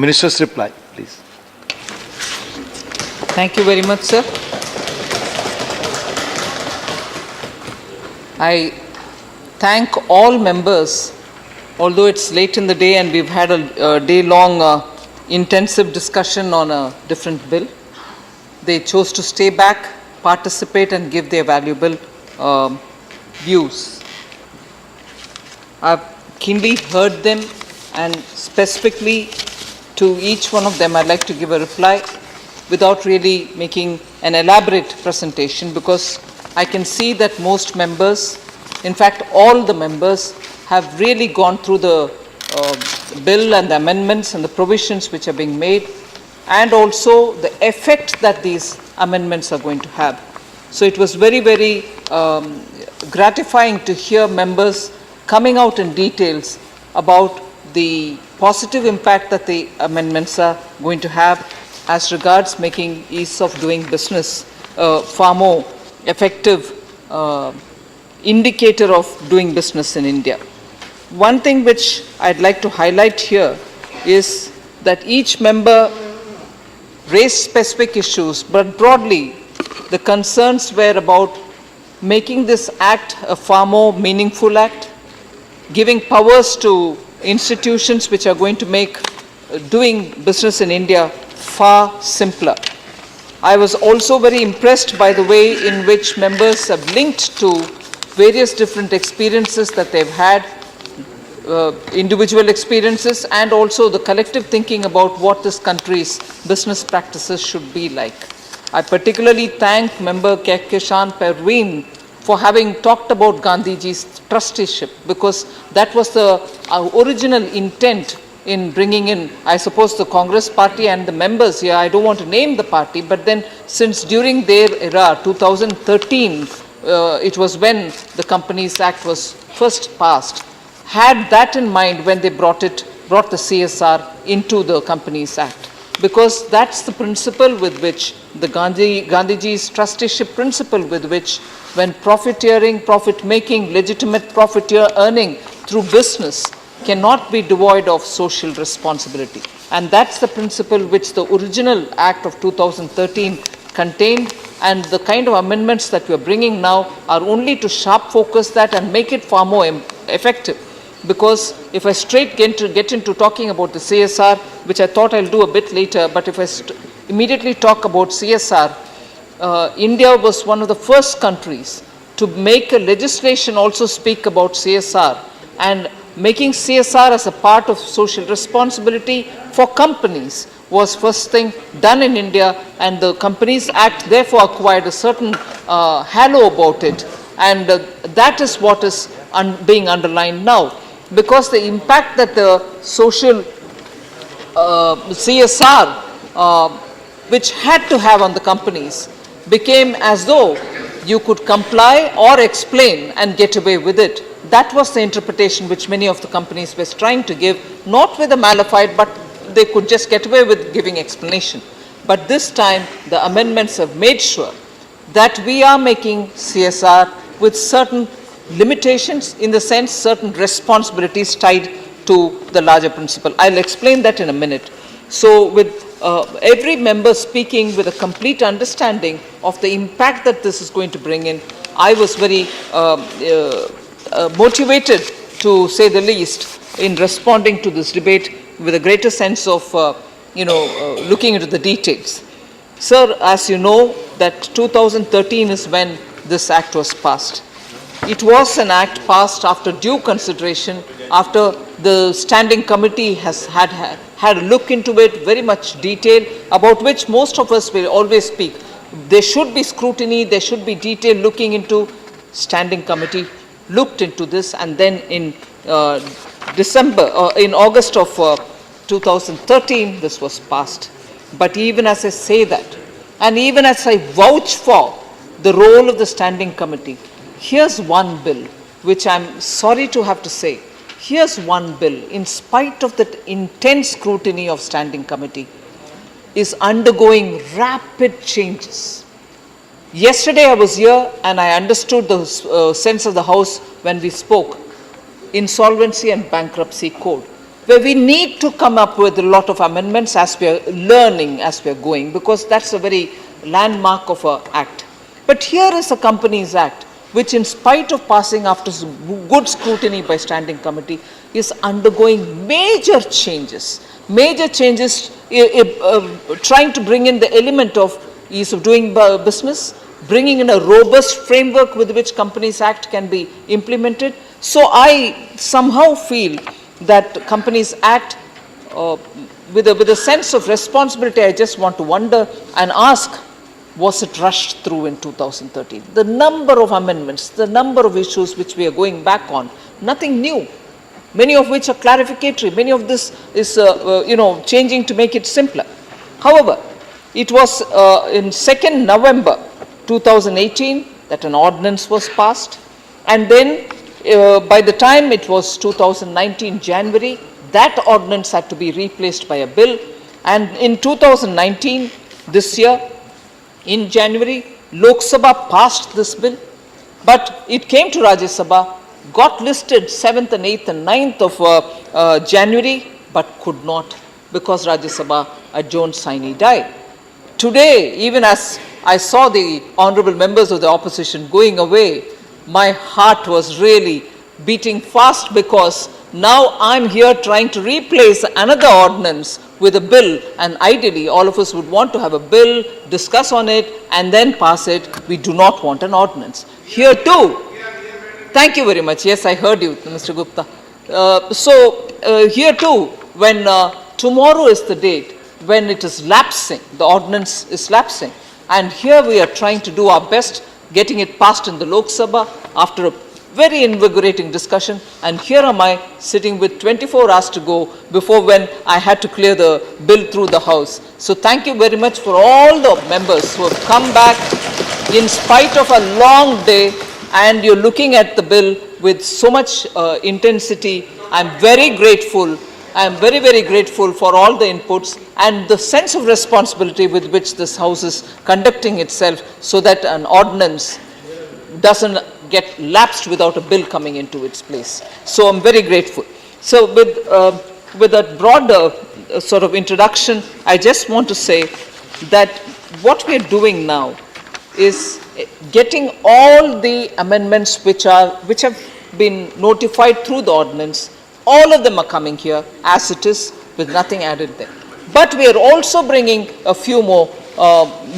Minister's reply, please. Thank you very much, sir. I thank all members, although it's late in the day and we've had a day-long intensive discussion on a different bill. They chose to stay back, participate and give their valuable views. I've keenly heard them, and specifically to each one of them I'd like to give a reply without really making an elaborate presentation, because I can see that most members, in fact all the members, have really gone through the bill and the amendments and the provisions which are being made, and also the effect that these amendments are going to have. So it was very, very gratifying to hear members coming out in details about the positive impact that the amendments are going to have as regards making ease of doing business far more effective indicator of doing business in India. One thing which I'd like to highlight here is that each member raised specific issues, but broadly the concerns were about making this act a far more meaningful act, giving powers to institutions which are going to make doing business in India far simpler. I was also very impressed by the way in which members have linked to various different experiences that they've had, individual experiences, and also the collective thinking about what this country's business practices should be like. I particularly thank Member Kehkeshan Perveen for having talked about Gandhiji's trusteeship, because that was the original intent in bringing in, I suppose, the Congress party and the members here. I don't want to name the party, but then since during their era, 2013, it was when the Companies Act was first passed, had that in mind when they brought the CSR into the Companies Act, because that's the principle with which the Gandhiji's trusteeship principle with which, when profiteering, profit making, legitimate profiteer earning through business cannot be devoid of social responsibility. And that's the principle which the original Act of 2013 contained, and the kind of amendments that we are bringing now are only to sharp focus that and make it far more effective. Because if I straight get into talking about the CSR, which I thought I'll do a bit later, but if I immediately talk about CSR, India was one of the first countries to make a legislation also speak about CSR, and making CSR as a part of social responsibility for companies was first thing done in India, and the Companies Act therefore acquired a certain halo about it, and that is what is being underlined now. Because the impact that the social CSR, which had to have on the companies, became as though you could comply or explain and get away with it. That was the interpretation which many of the companies were trying to give, not with a malified, but they could just get away with giving explanation. But this time, the amendments have made sure that we are making CSR with certain limitations, in the sense certain responsibilities tied to the larger principle. I'll explain that in a minute. So with every member speaking with a complete understanding of the impact that this is going to bring in, I was very motivated, to say the least, in responding to this debate with a greater sense of looking into the details. Sir, as you know, that 2013 is when this act was passed. It was an act passed after due consideration, after the standing committee has had a look into it, very much detail, about which most of us will always speak. There should be scrutiny, there should be detail looking into. Standing committee looked into this, and then in in August of 2013, this was passed. But even as I say that, and even as I vouch for the role of the standing committee, here's one bill which I'm sorry to have to say, here's one bill, in spite of that intense scrutiny of standing committee, is undergoing rapid changes. Yesterday I was here and I understood the sense of the House when we spoke. Insolvency and Bankruptcy Code, where we need to come up with a lot of amendments as we are learning, as we are going, because that's a very landmark of an act. But here is a Companies Act, which in spite of passing after good scrutiny by standing committee, is undergoing major changes, trying to bring in the element of ease of doing business, bringing in a robust framework with which Companies Act can be implemented. So I somehow feel that Companies Act, with a sense of responsibility, I just want to wonder and ask, was it rushed through in 2013? The number of amendments, the number of issues which we are going back on, nothing new. Many of which are clarificatory. Many of this is, changing to make it simpler. However, it was in 2nd November 2018 that an ordinance was passed, and then by the time it was 2019 January, that ordinance had to be replaced by a bill, and in 2019, this year, in January, Lok Sabha passed this bill, but it came to Rajya Sabha, got listed 7th and 8th and 9th of January, but could not, because Rajya Sabha adjourned sine die. Today, even as I saw the honorable members of the opposition going away, my heart was really beating fast, because now I'm here trying to replace another ordinance with a bill, and ideally all of us would want to have a bill, discuss on it, and then pass it. We do not want an ordinance. Here too, thank you very much. Yes, I heard you, Mr. Gupta. Here too, when tomorrow is the date when it is lapsing, the ordinance is lapsing, and here we are trying to do our best, getting it passed in the Lok Sabha after a very invigorating discussion, and here am I sitting with 24 hours to go before when I had to clear the bill through the House. So thank you very much for all the members who have come back in spite of a long day, and you're looking at the bill with so much intensity. I'm very grateful. I'm very, very grateful for all the inputs and the sense of responsibility with which this House is conducting itself, so that an ordinance doesn't get lapsed without a bill coming into its place. So I'm very grateful. So with a broader sort of introduction, I just want to say that what we are doing now is getting all the amendments which have been notified through the ordinance. All of them are coming here as it is, with nothing added there. But we are also bringing a few more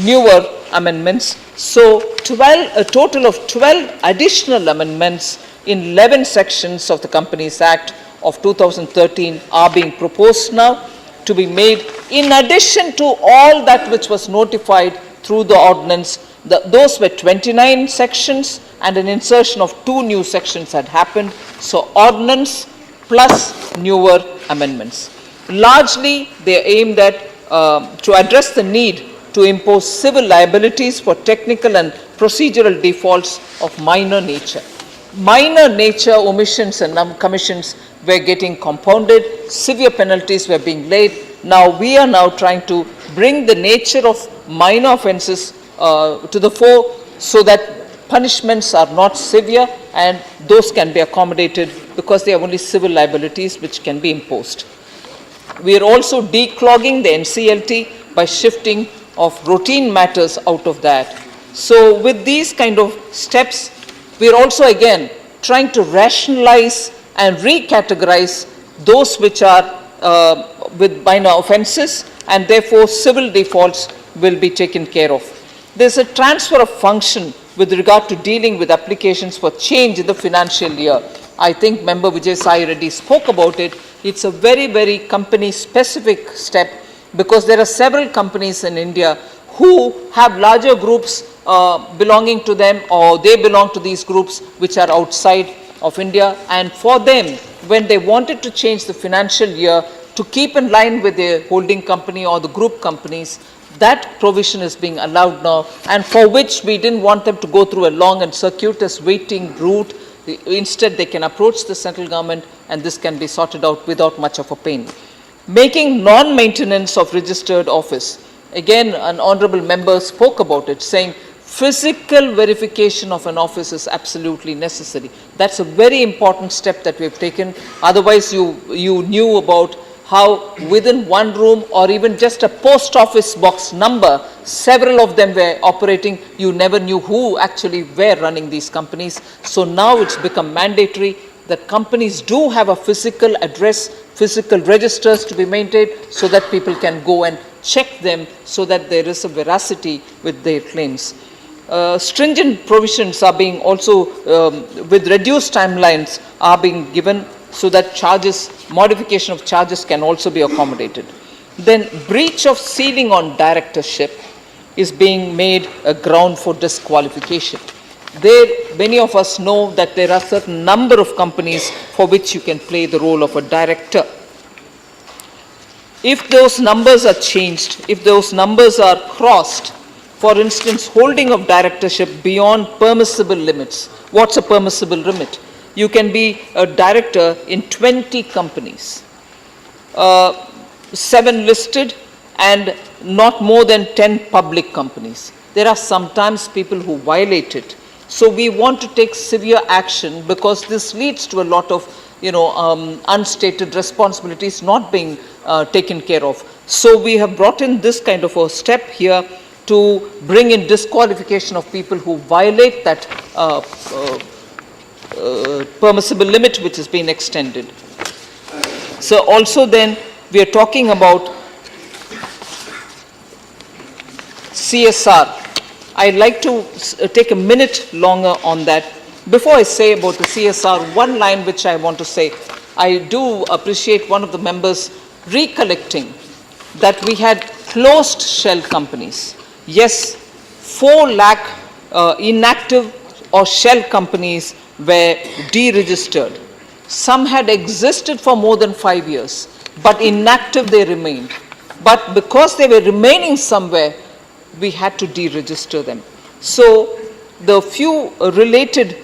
newer amendments. So a total of 12 additional amendments in 11 sections of the Companies Act of 2013 are being proposed now to be made, in addition to all that which was notified through the ordinance. Those were 29 sections, and an insertion of 2 new sections had happened. So ordinance plus newer amendments. Largely, they are aimed at to address the need to impose civil liabilities for technical and procedural defaults of minor nature. Minor nature omissions and commissions were getting compounded, severe penalties were being laid. Now we are now trying to bring the nature of minor offences to the fore, so that punishments are not severe and those can be accommodated, because they are only civil liabilities which can be imposed. We are also declogging the NCLT by shifting of routine matters out of that. So with these kind of steps, we are also again trying to rationalize and recategorize those which are with minor offences, and therefore civil defaults will be taken care of. There is a transfer of function with regard to dealing with applications for change in the financial year. I think Member Vijay Sai Reddy spoke about it. It's a very, very company-specific step, because there are several companies in India who have larger groups belonging to them, or they belong to these groups which are outside of India. And for them, when they wanted to change the financial year to keep in line with the holding company or the group companies, that provision is being allowed now, and for which we didn't want them to go through a long and circuitous waiting route. Instead, they can approach the central government, and this can be sorted out without much of a pain. Making non-maintenance of registered office. Again, an honourable member spoke about it, saying physical verification of an office is absolutely necessary. That's a very important step that we have taken. Otherwise, you knew about how within one room or even just a post office box number, several of them were operating. You never knew who actually were running these companies. So now it's become mandatory that companies do have a physical address, physical registers to be maintained so that people can go and check them so that there is a veracity with their claims. Stringent provisions are being also, with reduced timelines, are being given so that charges, modification of charges can also be accommodated. Then breach of ceiling on directorship is being made a ground for disqualification. There, many of us know that there are certain number of companies for which you can play the role of a director. If those numbers are changed, if those numbers are crossed, for instance, holding of directorship beyond permissible limits. What's a permissible limit? You can be a director in 20 companies, 7 listed and not more than 10 public companies. There are sometimes people who violate it. So we want to take severe action because this leads to a lot of unstated responsibilities not being taken care of. So we have brought in this kind of a step here to bring in disqualification of people who violate that permissible limit which has been extended. So also then we are talking about CSR. I'd like to take a minute longer on that. Before I say about the CSR, one line which I want to say, I do appreciate one of the members recollecting that we had closed shell companies. Yes, 4 lakh inactive or shell companies were deregistered. Some had existed for more than 5 years, but inactive they remained. But because they were remaining somewhere, we had to deregister them. So the few related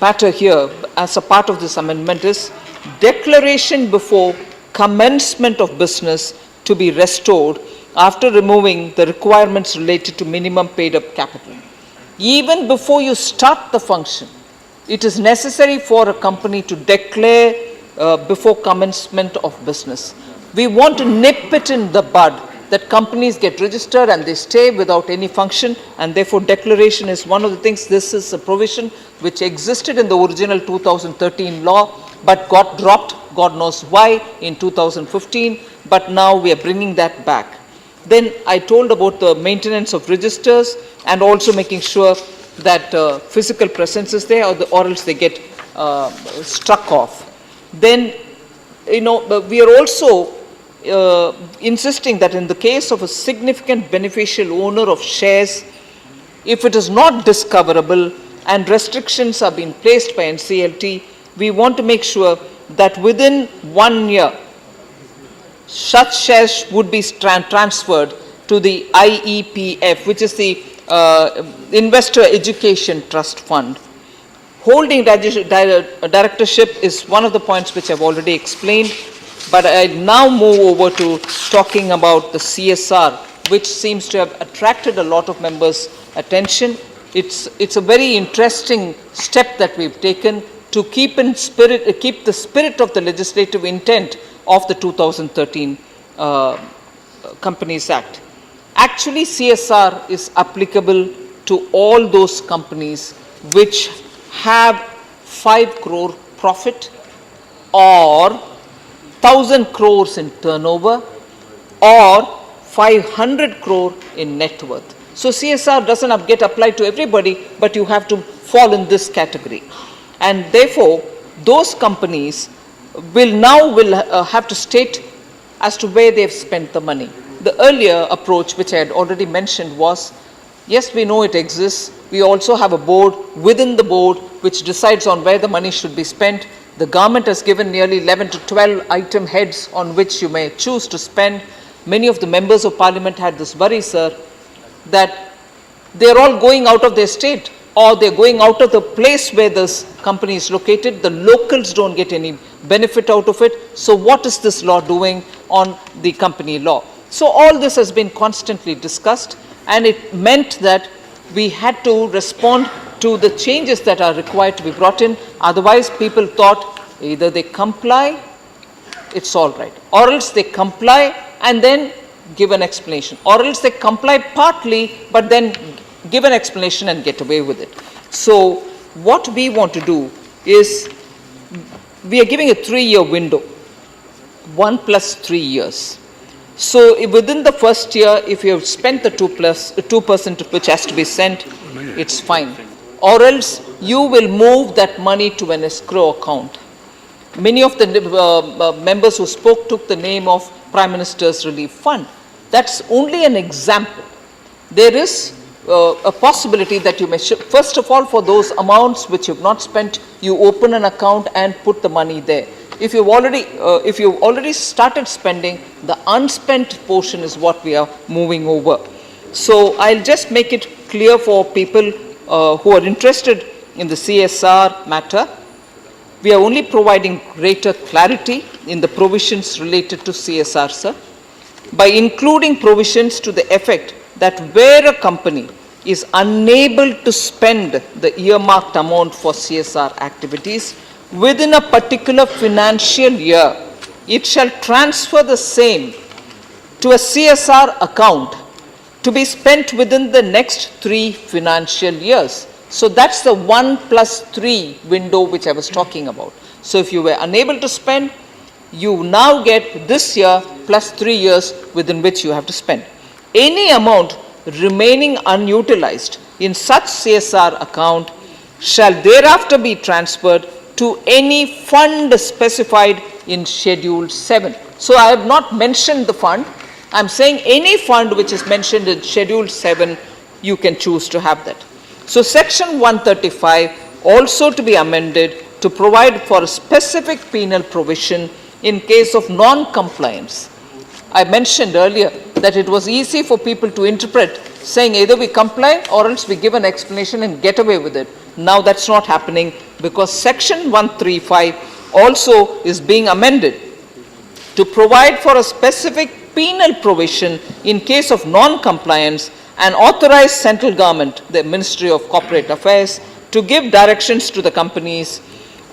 matter here as a part of this amendment is declaration before commencement of business to be restored after removing the requirements related to minimum paid up capital. Even before you start the function, it is necessary for a company to declare before commencement of business. We want to nip it in the bud that companies get registered and they stay without any function, and therefore declaration is one of the things. This is a provision which existed in the original 2013 law but got dropped, God knows why, in 2015, but now we are bringing that back. Then I told about the maintenance of registers and also making sure that physical presence is there or else they get struck off. Then, we are also insisting that in the case of a significant beneficial owner of shares, if it is not discoverable and restrictions are being placed by NCLT, we want to make sure that within 1 year, such shares would be transferred to the IEPF, which is the Investor Education Trust Fund. Holding directorship is one of the points which I've already explained, but I now move over to talking about the CSR, which seems to have attracted a lot of members' attention. It's a very interesting step that we've taken to keep the spirit of the legislative intent of the 2013 Companies Act. Actually, CSR is applicable to all those companies which have 5 crore profit or 1,000 crores in turnover or 500 crore in net worth. So CSR doesn't get applied to everybody, but you have to fall in this category. And therefore, those companies will have to state as to where they've spent the money. The earlier approach, which I had already mentioned, was, yes, we know it exists. We also have a board within the board which decides on where the money should be spent. The government has given nearly 11 to 12 item heads on which you may choose to spend. Many of the members of parliament had this worry, sir, that they're all going out of their state or they're going out of the place where this company is located. The locals don't get any benefit out of it. So what is this law doing on the company law? So all this has been constantly discussed, and it meant that we had to respond to the changes that are required to be brought in. Otherwise, people thought either they comply, it's all right, or else they comply and then give an explanation, or else they comply partly but then give an explanation and get away with it. So what we want to do is, we are giving a 3-year window, 1 plus 3 years. So if within the first year, if you have spent the 2% which has to be sent, it's fine. Or else you will move that money to an escrow account. Many of the members who spoke took the name of Prime Minister's Relief Fund. That's only an example. There is a possibility that you may, first of all, for those amounts which you've not spent, you open an account and put the money there. If you've already started spending, the unspent portion is what we are moving over. So I'll just make it clear for people who are interested in the CSR matter. We are only providing greater clarity in the provisions related to CSR, sir, by including provisions to the effect that where a company is unable to spend the earmarked amount for CSR activities within a particular financial year, it shall transfer the same to a CSR account to be spent within the next 3 financial years. So that's the 1 plus 3 window which I was talking about. So if you were unable to spend, you now get this year plus 3 years within which you have to spend. Any amount remaining unutilized in such CSR account shall thereafter be transferred to any fund specified in Schedule 7. So I have not mentioned the fund. I am saying any fund which is mentioned in Schedule 7, you can choose to have that. So Section 135 also to be amended to provide for a specific penal provision in case of non-compliance. I mentioned earlier that it was easy for people to interpret, saying either we comply or else we give an explanation and get away with it. Now that's not happening, because Section 135 also is being amended to provide for a specific penal provision in case of non-compliance and authorize central government, the Ministry of Corporate Affairs, to give directions to the companies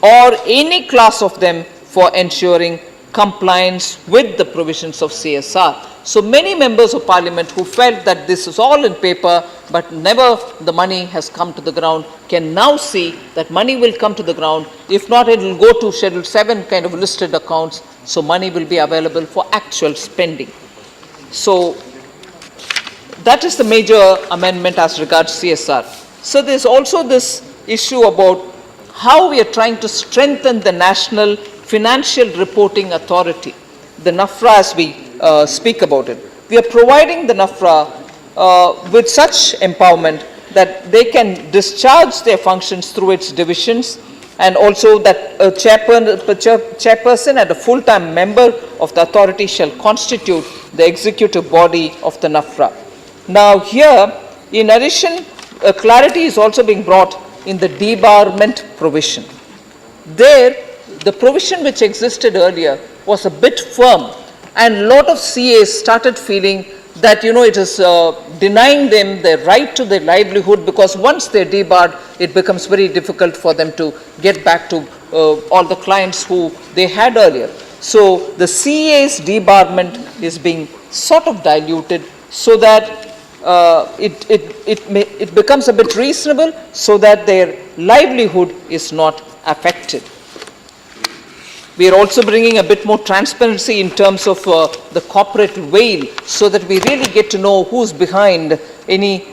or any class of them for ensuring compliance with the provisions of CSR. So many members of parliament who felt that this is all in paper but never the money has come to the ground can now see that money will come to the ground. If not, it will go to Schedule 7 kind of listed accounts, so money will be available for actual spending. So that is the major amendment as regards CSR. So there's also this issue about how we are trying to strengthen the National Financial Reporting Authority, the NAFRA as we speak about it. We are providing the NAFRA with such empowerment that they can discharge their functions through its divisions, and also that a chairperson and a full-time member of the authority shall constitute the executive body of the NAFRA. Now here, in addition, clarity is also being brought in the debarment provision. There, the provision which existed earlier was a bit firm, and a lot of CAs started feeling that, it is denying them their right to their livelihood, because once they're debarred, it becomes very difficult for them to get back to all the clients who they had earlier. So the CA's debarment is being sort of diluted so that it becomes a bit reasonable, so that their livelihood is not affected. We are also bringing a bit more transparency in terms of the corporate veil, so that we really get to know who's behind any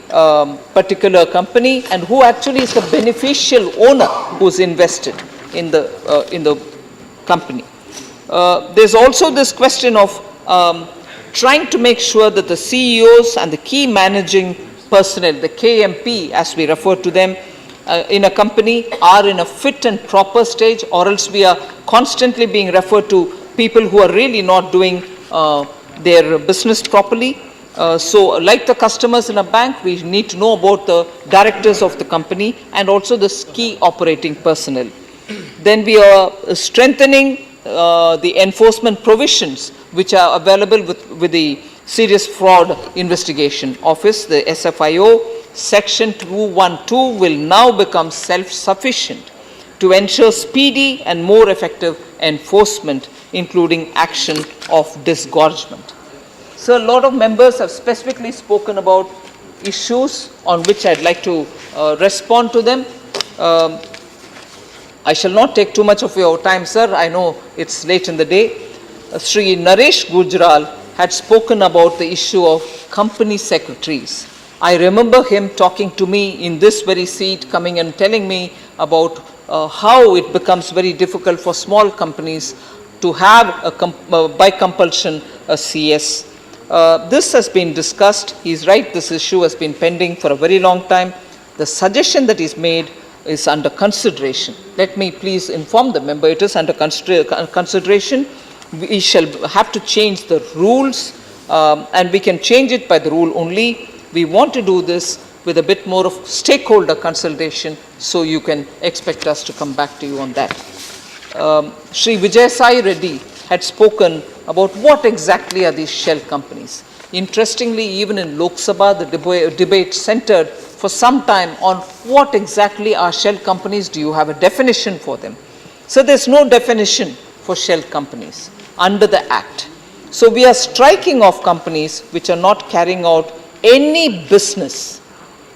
particular company and who actually is the beneficial owner who's invested in the company. There's also this question of trying to make sure that the CEOs and the key managing personnel, the KMP as we refer to them, in a company are in a fit and proper stage, or else we are constantly being referred to people who are really not doing their business properly. So like the customers in a bank, we need to know about the directors of the company and also the key operating personnel. Then we are strengthening the enforcement provisions which are available with the Serious Fraud Investigation Office, the SFIO, Section 212 will now become self-sufficient to ensure speedy and more effective enforcement, including action of disgorgement. So a lot of members have specifically spoken about issues on which I'd like to respond to them. I shall not take too much of your time, sir. I know it's late in the day. Sri Naresh Gujral had spoken about the issue of company secretaries. I remember him talking to me in this very seat, coming and telling me about how it becomes very difficult for small companies to have by compulsion a CS. This has been discussed. He's right, this issue has been pending for a very long time. The suggestion that is made is under consideration. Let me please inform the member, it is under consideration. We shall have to change the rules, and we can change it by the rule only. We want to do this with a bit more of stakeholder consultation, so you can expect us to come back to you on that. Sri Vijay Sai Reddy had spoken about what exactly are these shell companies. Interestingly, even in Lok Sabha, the debate centered for some time on what exactly are shell companies. Do you have a definition for them? So there's no definition for shell companies under the Act. So we are striking off companies which are not carrying out any business.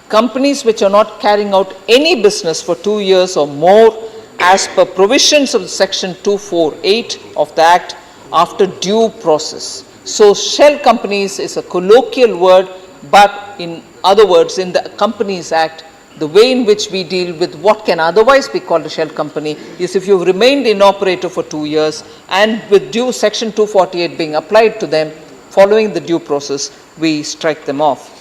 Companies which are not carrying out any business for 2 years or more as per provisions of Section 248 of the Act after due process. So shell companies is a colloquial word, but in other words, in the Companies Act, the way in which we deal with what can otherwise be called a shell company is if you've remained inoperative for 2 years and with due Section 248 being applied to them following the due process, we strike them off.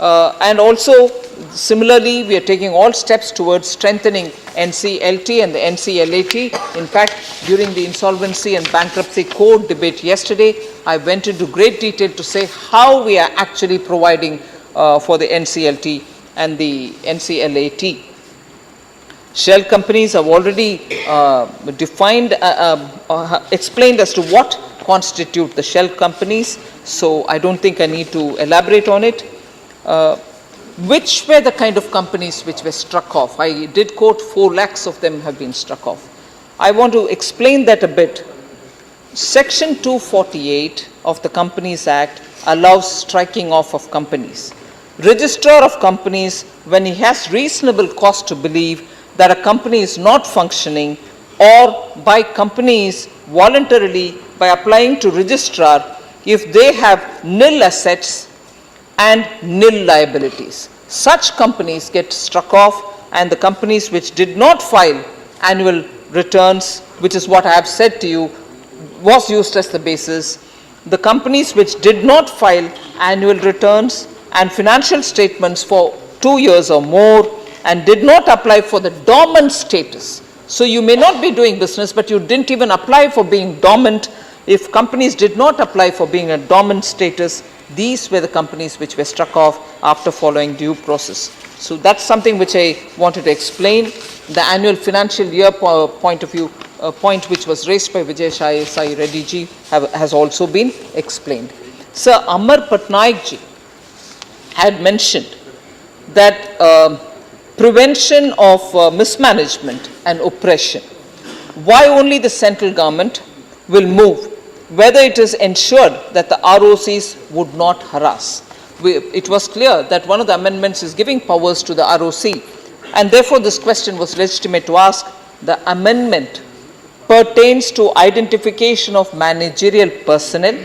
And also, similarly, we are taking all steps towards strengthening NCLT and the NCLAT. In fact, during the Insolvency and Bankruptcy Code debate yesterday, I went into great detail to say how we are actually providing for the NCLT and the NCLAT. Shell companies have already defined, explained as to what constitute the shell companies, so I don't think I need to elaborate on it. Which were the kind of companies which were struck off? I did quote 4 lakhs of them have been struck off. I want to explain that a bit. Section 248 of the Companies Act allows striking off of companies. Registrar of companies, when he has reasonable cause to believe that a company is not functioning, or by companies voluntarily by applying to registrar if they have nil assets and nil liabilities. Such companies get struck off, and the companies which did not file annual returns, which is what I have said to you, was used as the basis. The companies which did not file annual returns and financial statements for 2 years or more and did not apply for the dormant status. So you may not be doing business, but you didn't even apply for being dormant. If companies did not apply for being a dormant status, these were the companies which were struck off after following due process. So that's something which I wanted to explain. The annual financial year point of view, point which was raised by Vijay Sai Reddy ji has also been explained. Sir Amar Patnaik ji had mentioned that prevention of mismanagement and oppression. Why only the central government will move? Whether it is ensured that the ROCs would not harass. It was clear that one of the amendments is giving powers to the ROC, and therefore this question was legitimate to ask. The amendment pertains to identification of managerial personnel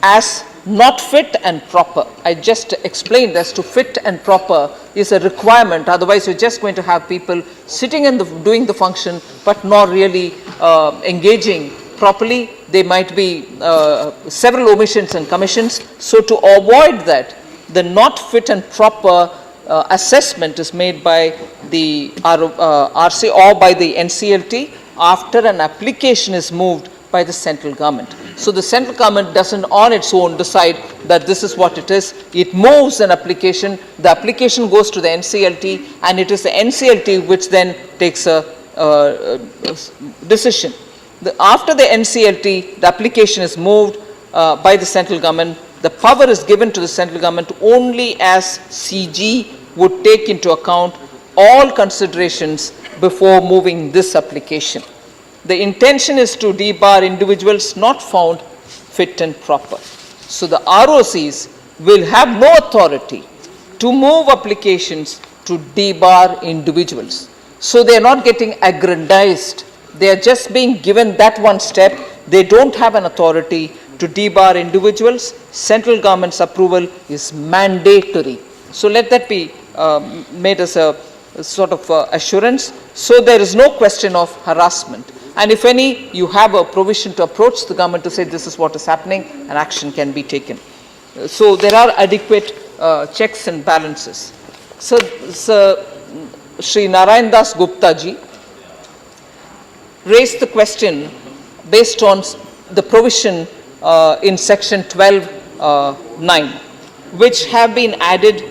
as not fit and proper. I just explained as to fit and proper is a requirement, otherwise you're just going to have people sitting and doing the function but not really engaging properly. There might be several omissions and commissions. So to avoid that, the not fit and proper assessment is made by the RC or by the NCLT after an application is moved by the central government. So the central government doesn't on its own decide that this is what it is. It moves an application, the application goes to the NCLT, and it is the NCLT which then takes a decision. After the NCLT, the application is moved by the central government. The power is given to the central government only as CG would take into account all considerations before moving this application. The intention is to debar individuals not found fit and proper. So the ROCs will have no authority to move applications to debar individuals. So they are not getting aggrandized. They are just being given that one step. They don't have an authority to debar individuals. Central government's approval is mandatory. So let that be made as a sort of assurance. So there is no question of harassment. And if any, you have a provision to approach the government to say this is what is happening and action can be taken. So there are adequate checks and balances. So Shri Narayan Das Gupta ji raised the question based on the provision in section 12(9), which have been added,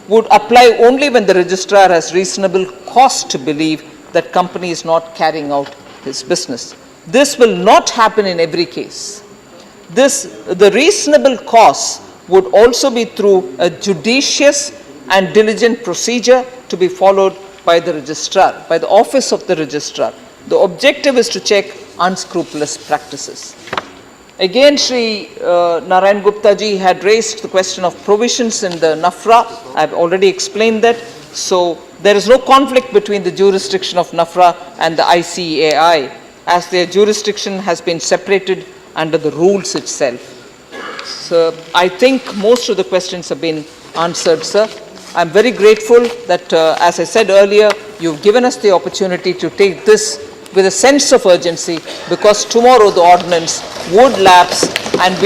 would apply only when the registrar has reasonable cause to believe that company is not carrying out his business. This will not happen in every case. The reasonable cause would also be through a judicious and diligent procedure to be followed by the registrar, by the office of the registrar. The objective is to check unscrupulous practices. Again, Shri Narayan Gupta ji had raised the question of provisions in the NAFRA. I have already explained that. So there is no conflict between the jurisdiction of NAFRA and the ICAI, as their jurisdiction has been separated under the rules itself. So I think most of the questions have been answered, sir. I'm very grateful that, as I said earlier, you've given us the opportunity to take this with a sense of urgency, because tomorrow the ordinance would lapse and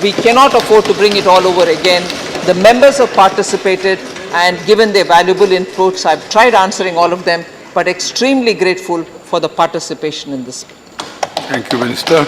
we cannot afford to bring it all over again. The members have participated and given their valuable inputs. I've tried answering all of them, but extremely grateful for the participation in this. Thank you, Minister.